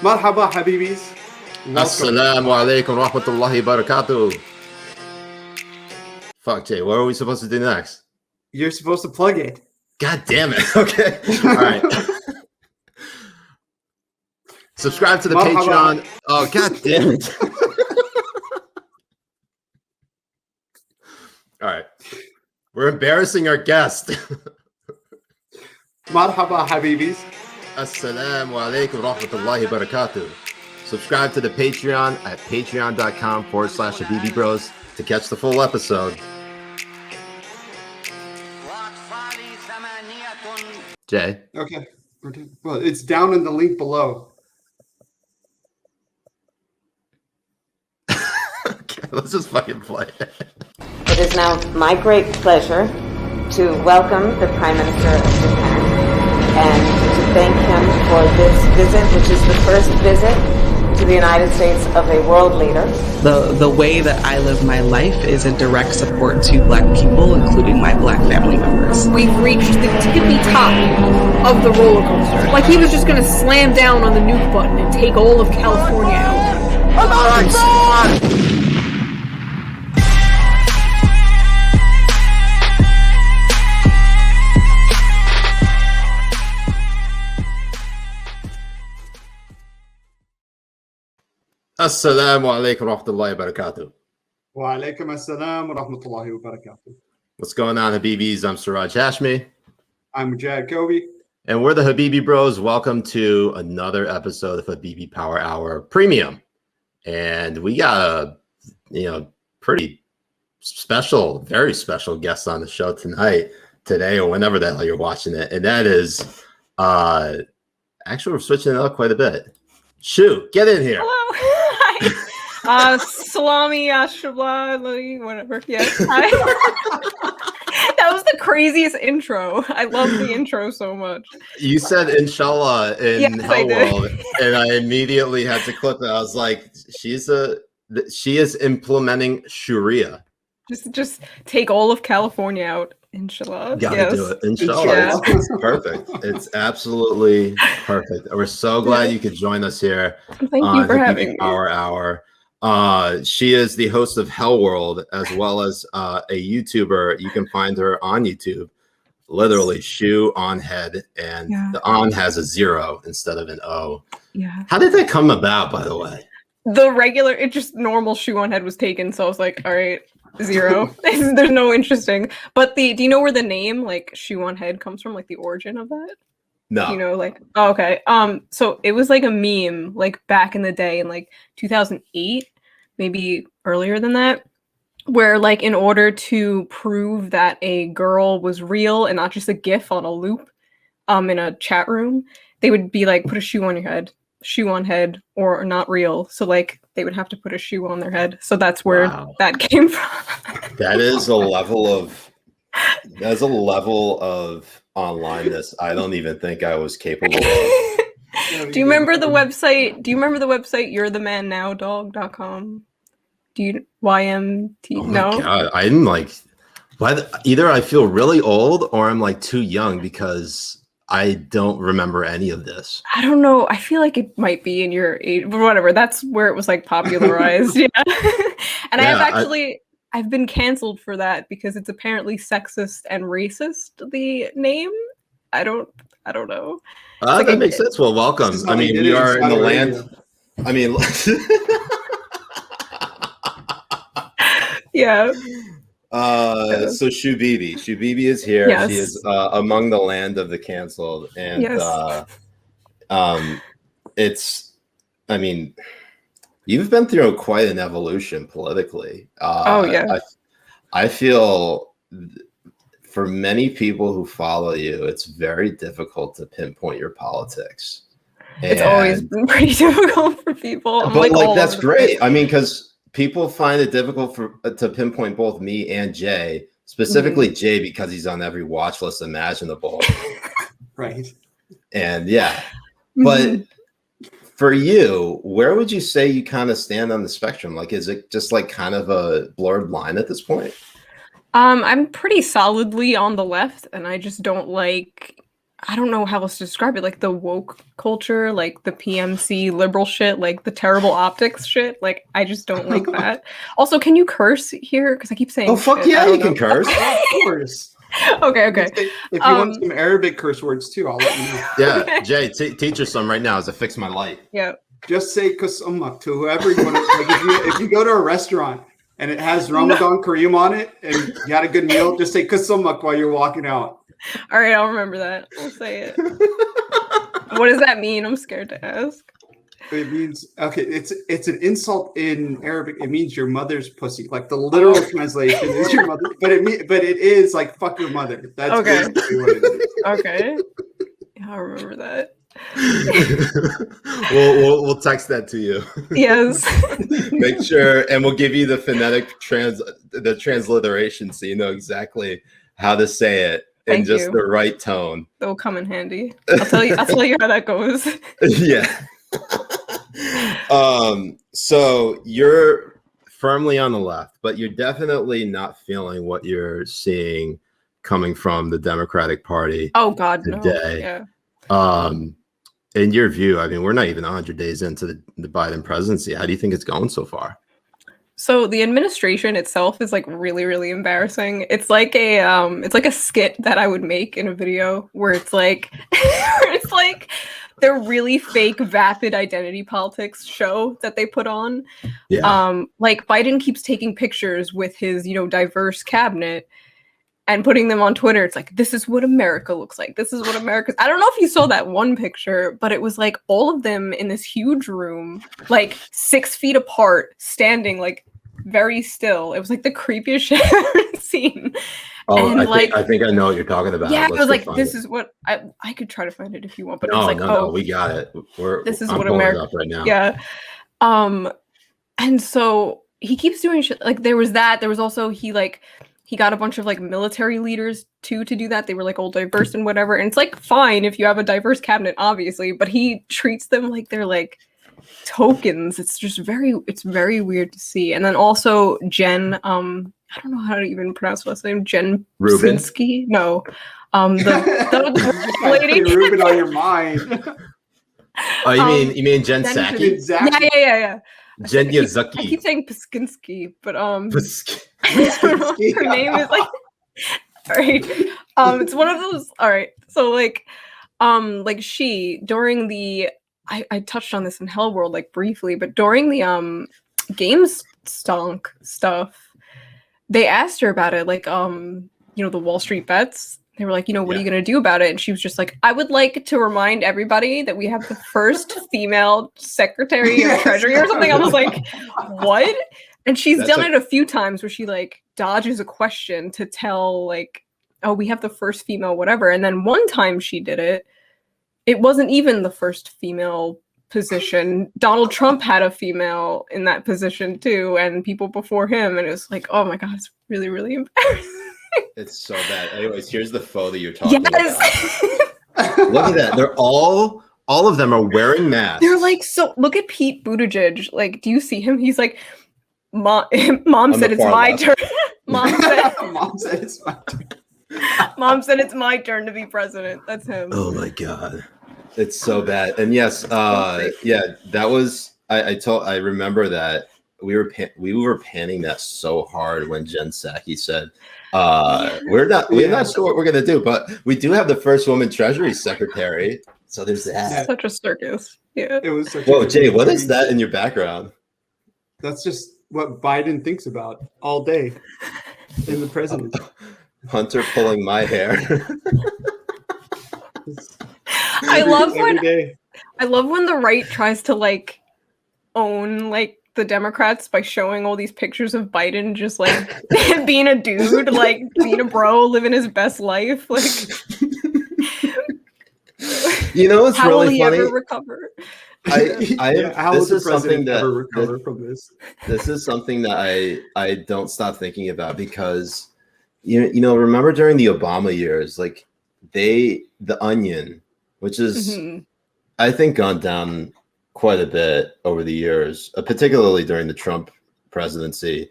Marhaba Habibis. Assalamu alaikum rahmatullahi barakatuh. Fuck, Jay, what are we supposed to do next? You're supposed to plug it. God damn it. Okay. All right. Subscribe to the Marhaba. Patreon. Oh, god damn it. All right. We're embarrassing our guest. Marhaba Habibis. Assalamu alaikum rahmatullahi barakatuh. Subscribe to the Patreon at patreon.com/Habibi Bros to catch the full episode. Jay. Okay. Well, it's down in the link below. Okay, let's just fucking play it. It is now my great pleasure to welcome the Prime Minister of Japan and to thank him for this visit, which is the first visit to the United States of a world leader. The way that I live my life is in direct support to Black people, including my Black family members. We've reached the tippy top of the roller coaster. Like he was just going to slam down on the nuke button and take all of California out. Assalamu alaikum rahmatullahi barakatuh. Wa alaikum assalam wa rahmatullahi wa barakatuh. What's going on, Habibis? I'm Siraj Hashmi. I'm Mujahed Kobbe. And we're the Habibi Bros. Welcome to another episode of Habibi Power Hour Premium. And we got a pretty special, very special guest on the show today, or whenever the hell you're watching it. And that is actually we're switching it up quite a bit. Shoe, get in here. Hello. Hi. Salami, Ashabla, whatever. Yes. Hi. That was the craziest intro. I love the intro so much. You said inshallah in Hell World, and I immediately had to clip it. I was like, she is implementing Sharia. Just take all of California out. Inshallah. Gotta do it. Inshallah. Yeah. It's perfect. It's absolutely perfect. We're so glad you could join us here. Thank you for having me. Power Hour. She is the host of Hell World, as well as a YouTuber. You can find her on YouTube. Literally, Shoe on Head, and the on has a 0 instead of an O. Yeah. How did that come about, by the way? The regular, normal Shoe on Head was taken, so I was like, all right. 0. There's no interesting. But do you know where the name like Shoe on Head comes from? Like the origin of that? No. You know, like okay. So it was like a meme like back in the day in like 2008, maybe earlier than that, where like in order to prove that a girl was real and not just a GIF on a loop, in a chat room, they would be like, put a shoe on your head. Shoe on head or not real, so like they would have to put a shoe on their head, so that's where that came from. That's a level of onlineness I don't even think I was capable of. Do you remember the website you'rethemanNowDog.com? Do you YMT? Oh my no God, I'm like, either I feel really old or I'm like too young because I don't remember any of this. I don't know. I feel like it might be in your age, but whatever. That's where it was like popularized. Yeah. And I've been canceled for that because it's apparently sexist and racist, the name. I don't know. That makes sense. Well, welcome. I mean, we are in the land. I mean, yeah. So Shubibi is here. Yes. She is among the land of the canceled, and I mean, you've been through quite an evolution politically. I feel for many people who follow you, it's very difficult to pinpoint your politics. It's always been pretty difficult for people. But like that's great. I mean, because people find it difficult to pinpoint both me and Jay, specifically Jay, because he's on every watch list imaginable. Right. And but for you, where would you say you kind of stand on the spectrum? Like, is it just like kind of a blurred line at this point? I'm pretty solidly on the left, and I just don't like I don't know how else to describe it, like the woke culture, like the PMC liberal shit, like the terrible optics shit. Like, I just don't like that. Also, can you curse here? Because I keep saying Oh, fuck shit. yeah, you can curse. Yeah, of course. Okay. If you want some Arabic curse words too, I'll let you know. Yeah, Okay. Jay, teach us some right now as I fix my light. Yeah. Just say kusummak to whoever you want to. Like if you go to a restaurant and it has Ramadan Kareem on it and you had a good meal, just say kusummak while you're walking out. All right, I'll remember that. I'll say it. What does that mean? I'm scared to ask. It means it's an insult in Arabic. It means your mother's pussy. Like the literal translation is your mother, but it is like fuck your mother. That's Okay. basically what it is. Okay. I'll remember that. we'll text that to you. Yes. Make sure, and we'll give you the phonetic transliteration so you know exactly how to say it in Thank just you. the right tone. That will come in handy. I'll tell you how that goes. Yeah. So you're firmly on the left, but you're definitely not feeling what you're seeing coming from the Democratic Party. Oh God, today. No. Yeah. In your view, I mean, we're not even 100 days into the Biden presidency. How do you think it's going so far? So the administration itself is like really, really embarrassing. It's like a skit that I would make in a video where it's like they're really fake vapid identity politics show that they put on. Yeah. Like Biden keeps taking pictures with his, diverse cabinet and putting them on Twitter. It's like, this is what America looks like. This is what America's. I don't know if you saw that one picture, but it was like all of them in this huge room, like 6 feet apart, standing like very still. It was like the creepiest shit I've ever seen. Oh, and I think I know what you're talking about. Yeah, Let's it was go like, find this it. is what I could try to find it if you want, but No, it's like, no, we got it. This is I'm what pulling it America. up right now. Yeah. And so he keeps doing shit. Like there was that. There was also he got a bunch of like military leaders to do that. They were like all diverse and whatever. And it's like fine if you have a diverse cabinet, obviously, but he treats them like they're like tokens. It's just very weird to see. And then also Jen, I don't know how to even pronounce her last name. Jen Rubin? Brzezinski? No. The lady. Rubin on your mind. Oh, you mean Jen Psaki? Exactly. Yeah. Jen I Yazaki. keep saying Piskinski, but I don't Piskinski. know. Her name is like all right. It's one of those. All right. So like she during the I touched on this in Hell World like briefly, but during the games stonk stuff, they asked her about it, like the Wall Street bets. They were like, what are you going to do about it? And she was just like, I would like to remind everybody that we have the first female secretary of Treasury or something. I was like, what? And she's done it a few times where she like dodges a question to tell like, oh, we have the first female whatever. And then one time she did it. It wasn't even the first female position. Donald Trump had a female in that position too, and people before him. And it was like, oh my God, it's really, really embarrassing. It's so bad. Anyways, here's the photo you're talking about. Look at that. They're all of them are wearing masks. They're like, so look at Pete Buttigieg. Like, do you see him? He's like, Mom said it's my turn. Mom said it's my turn. Mom said it's my turn to be president. That's him. Oh my God. It's so bad. And yes, that was I remember that we were panning that so hard when Jen Psaki said we're not sure what we're gonna do, but we do have the first woman Treasury Secretary. So there's that. Such a circus. Yeah. It was such Whoa, Jay, what is that in your background? That's just what Biden thinks about all day in the presidency. Hunter pulling my hair. I love when the right tries to like own like the Democrats by showing all these pictures of Biden just like being a dude, like being a bro, living his best life. Like, it's how really will he funny. Ever recover? This is something that I don't stop thinking about because remember during the Obama years, like the Onion, which is I think gone down quite a bit over the years, particularly during the Trump presidency.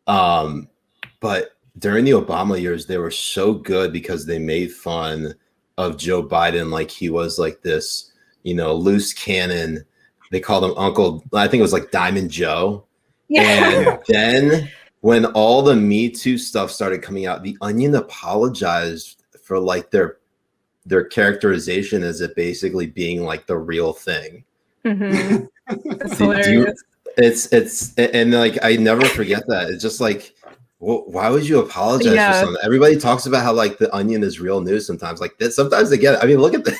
But during the Obama years, they were so good because they made fun of Joe Biden like he was like this, loose cannon. They called him Uncle, I think it was like Diamond Joe. Yeah. And then when all the Me Too stuff started coming out, The Onion apologized for like their characterization as it basically being like the real thing. Mm-hmm. It's hilarious. It's and like I never forget that. It's just like, well, why would you apologize for something? Everybody talks about how like The Onion is real news sometimes. Like this, sometimes they get it. I mean, look at this.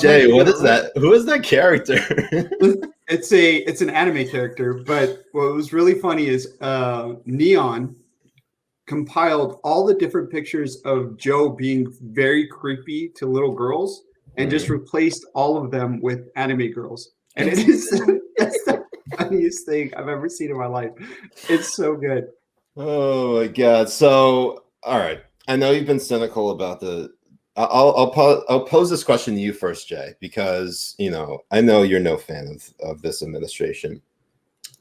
Jay, what is that? Who is that character? It's an anime character, but what was really funny is Neon compiled all the different pictures of Joe being very creepy to little girls and just replaced all of them with anime girls. And it is that's the funniest thing I've ever seen in my life. It's so good. Oh my God. So, all right. I know you've been cynical about I'll pose this question to you first, Jay, because, I know you're no fan of this administration.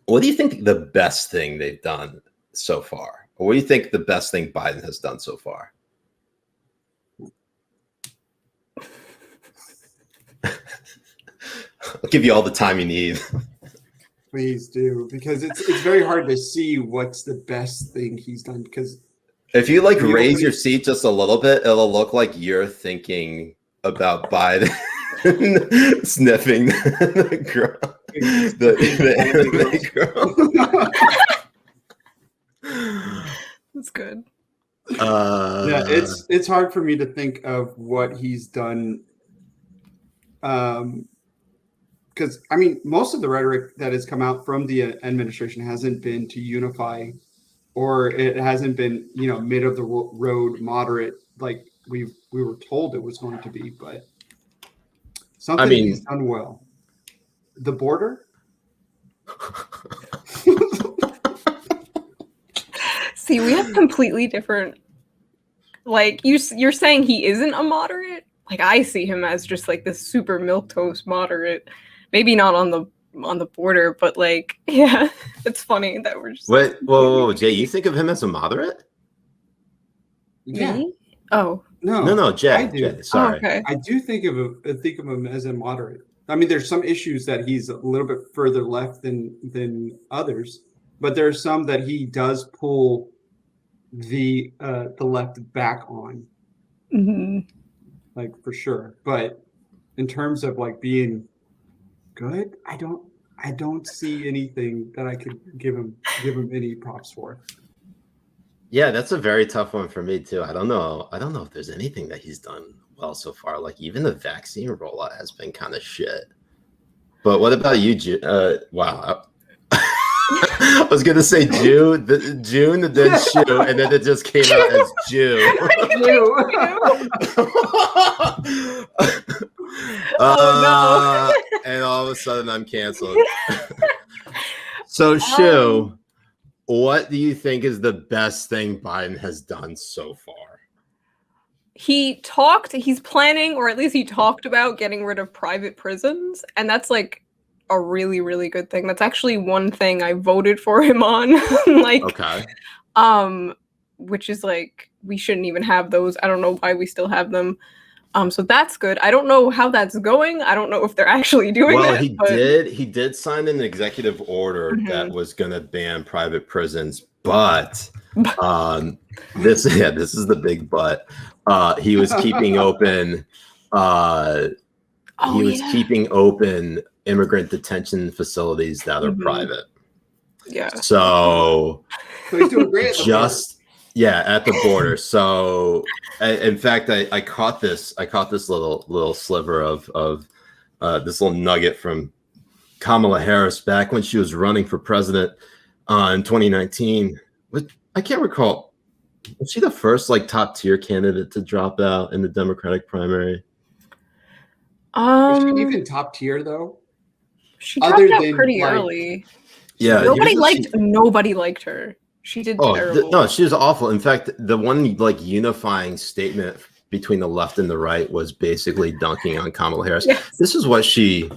What do you think the best thing they've done so far? Or what do you think the best thing Biden has done so far? I'll give you all the time you need. Please do, because it's very hard to see what's the best thing he's done. Because if you like raise your seat just a little bit, it'll look like you're thinking about Biden sniffing the girl, the girl. That's good. Yeah, it's hard for me to think of what he's done. Because I mean, most of the rhetoric that has come out from the administration hasn't been to unify, or it hasn't been, mid of the road moderate like we were told it was going to be. But something he's done well. The border. See, we have completely different. Like you're saying he isn't a moderate. Like I see him as just like this super milquetoast moderate. Maybe not on the border, but like, yeah, it's funny that we're just. Wait, whoa, Jay, you think of him as a moderate? Yeah. Me? Oh. No, Jay. I do. Jay, sorry. Oh, okay. I do think of him as a moderate. I mean, there's some issues that he's a little bit further left than others, but there are some that he does pull the left back on, like for sure. But in terms of like being good, I don't see anything that I could give him any props for. Yeah, that's a very tough one for me too. I don't know if there's anything that he's done well so far. Like even the vaccine rollout has been kind of shit. But what about you, June? Wow. I was gonna say June, then Shoe, and then it just came out as Jew. Oh no! And all of a sudden I'm canceled. So Shoe, what do you think is the best thing Biden has done so far? He's planning, or at least he talked about getting rid of private prisons, and that's like a really, really good thing. That's actually one thing I voted for him on. Okay. Which is like, we shouldn't even have those. I don't know why we still have them. So that's good. I don't know how that's going. I don't know if they're actually doing it. Well, he did sign an executive order that was going to ban private prisons, but this is the big but. He was keeping open. Keeping open immigrant detention facilities that are private. Yeah. So he's doing great. At the border. So in fact, I caught this little sliver of this little nugget from Kamala Harris back when she was running for president in 2019. I can't recall. Was she the first like top tier candidate to drop out in the Democratic primary? Was she even top tier though? She dropped out pretty early. Yeah, nobody liked her. She did terrible. No, she was awful. In fact, the one like unifying statement between the left and the right was basically dunking on Kamala Harris. Yes. This is what she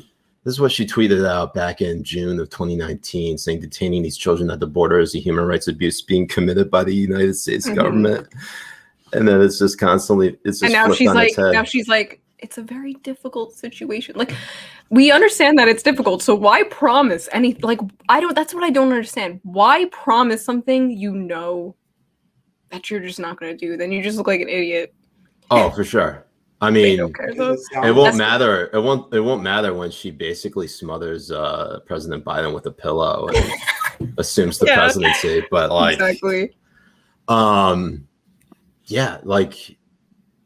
tweeted out back in June of 2019, saying detaining these children at the border is a human rights abuse being committed by the United States government. And then it's just constantly, it's just And now flipped she's on its head. it's a very difficult situation. Like, we understand that it's difficult, so why promise any, like, that's what I don't understand. Why promise something you know that you're just not going to do? Then you just look like an idiot. Oh, for sure. I They mean, don't care, Because though. it sounds- it won't matter. It won't matter when she basically smothers President Biden with a pillow and assumes the Yeah. presidency. But like, Exactly. yeah, like,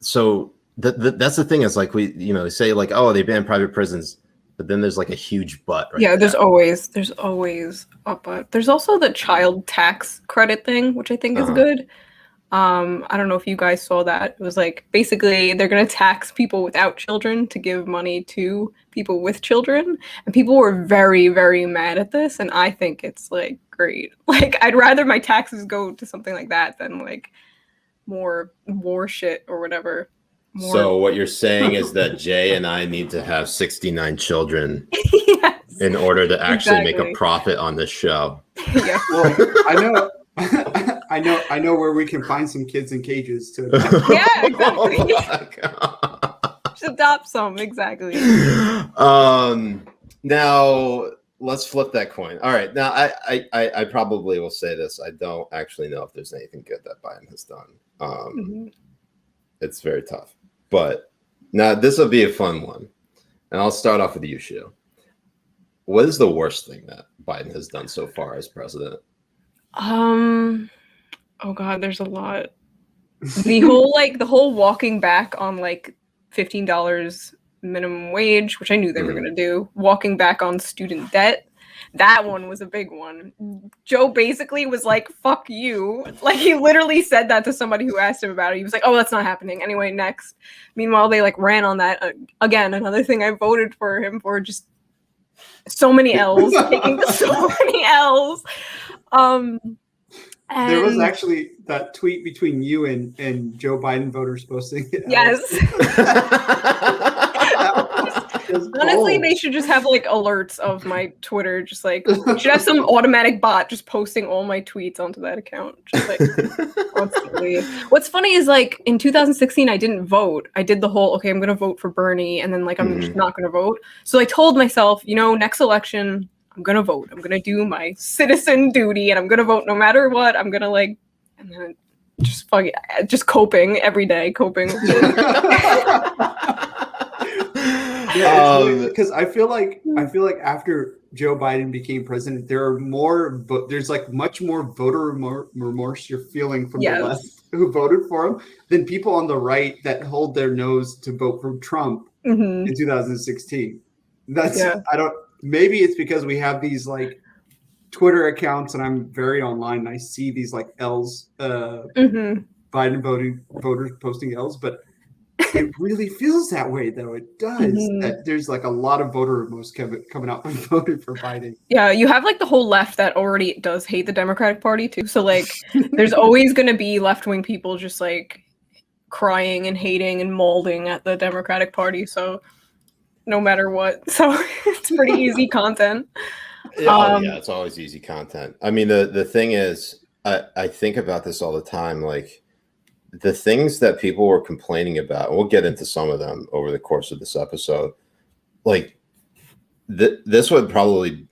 so that's the thing is like they say like, oh, they ban private prisons, but then there's like a huge but. Right Yeah, there. there's always a but. There's also the child tax credit thing, which I think is good. I don't know if you guys saw that. It was like, basically they're going to tax people without children to give money to people with children, and people were very, very mad at this, and I think it's like great. Like, I'd rather my taxes go to something like that than like more war shit or whatever. So what you're saying is that Jay and I need to have 69 children Yes. in order to actually make a Exactly. profit on this show. Yeah. Well, I know where we can find some kids in cages to. Yeah, exactly. Oh my God. Just adopt some, exactly. Now let's flip that coin. All right. Now I probably will say this. I don't actually know if there's anything good that Biden has done. It's very tough. But now this will be a fun one. And I'll start off with you, Shoe. What is the worst thing that Biden has done so far as president? Oh God, there's a lot. The whole walking back on like $15 minimum wage, which I knew they were gonna do. Walking back on student debt. That one was a big one. Joe basically was like, fuck you. Like, he literally said that to somebody who asked him about it. He was like, oh, that's not happening. Anyway, next. Meanwhile, they like ran on that. Again, another thing I voted for him for, just so many L's, taking so many L's. There was actually that tweet between you and Joe Biden voters posting it. Yes. Just Honestly, bold. they should just have like alerts of my Twitter. Just like, they should have some automatic bot just posting all my tweets onto that account. Just like constantly. What's funny is like in 2016, I didn't vote. I did the whole, okay, I'm going to vote for Bernie. And then like, I'm just not going to vote. So I told myself, next election, I'm going to vote. I'm going to do my citizen duty and I'm going to vote no matter what. I'm going to like, and then just coping every day, coping. Yeah, because I feel like after Joe Biden became president, there's like much more voter remorse you're feeling from the left who voted for him than people on the right that hold their nose to vote for Trump in 2016. Maybe it's because we have these like Twitter accounts and I'm very online and I see these like L's, Biden voters posting L's, but it really feels that way, though. It does. That there's like a lot of voter remorse coming out when voted for Biden. Yeah, you have like the whole left that already does hate the Democratic Party too. So like, there's always going to be left-wing people just like crying and hating and molding at the Democratic Party. So no matter what, so it's pretty easy content. Yeah, it's always easy content. I mean, the thing is, I think about this all the time, like. The things that people were complaining about, we'll get into some of them over the course of this episode. Like this would probably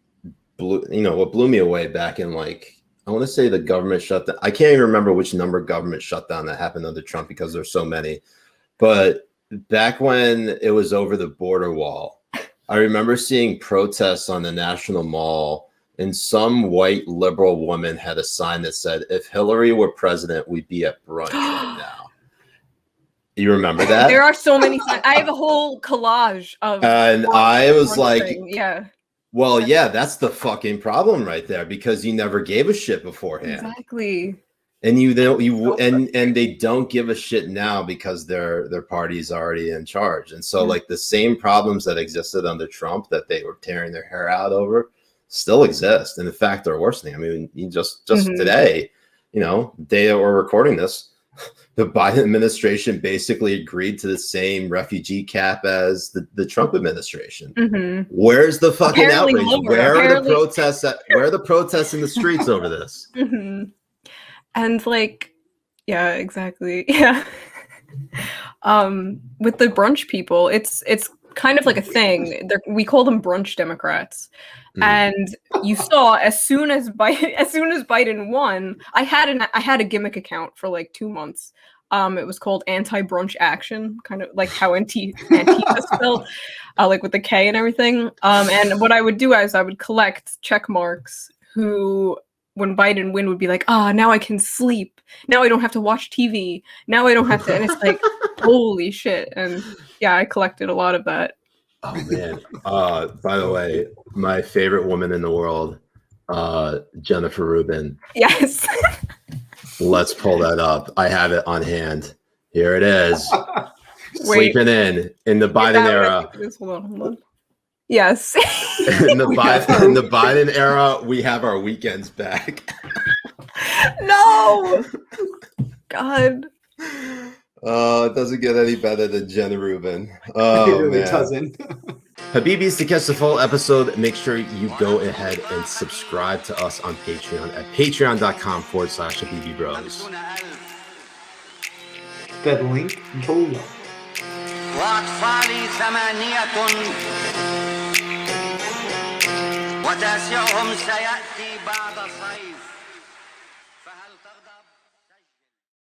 what blew me away back in like, I want to say the government shutdown. I can't even remember which number government shutdown that happened under Trump because there's so many. But back when it was over the border wall, I remember seeing protests on the National Mall. And some white liberal woman had a sign that said, if Hillary were president, we'd be at brunch right now. You remember that? There are so many signs. I have a whole collage of. And I was like, yeah. Well, yeah, that's the fucking problem right there because you never gave a shit beforehand. Exactly. And and they don't give a shit now because their party's already in charge. And so like the same problems that existed under Trump that they were tearing their hair out over still exist, and in fact they're worsening. I mean, just today, day that we're recording this, the Biden administration basically agreed to the same refugee cap as the Trump administration. Where's the fucking outrage? Where are the protests? Where are the protests in the streets over this? And like, Yeah, exactly. Yeah. With the brunch people, it's kind of like a thing. We call them brunch Democrats. And you saw as soon as Biden won, I had a gimmick account for like 2 months. It was called Anti-Brunch Action, kind of like how Antifa spelled, like with the K and everything. And what I would do is I would collect check marks who, when Biden win, would be like, now I can sleep. Now I don't have to watch TV. Now I don't have to. And it's like, holy shit. And yeah, I collected a lot of that. Oh man. By the way, my favorite woman in the world, Jennifer Rubin. Yes. Let's pull that up. I have it on hand. Here it is. Sleeping in the Biden era. Hold on. Yes. in the Biden era, we have our weekends back. No. God. Oh, it doesn't get any better than Jenna Rubin. Oh, it really man. doesn't. Habibis, to catch the full episode, make sure you go ahead and subscribe to us on Patreon at patreon.com/Habibi Bros. The link below. وأطفالي 8 وتاسعهم سيأتي بعد صيف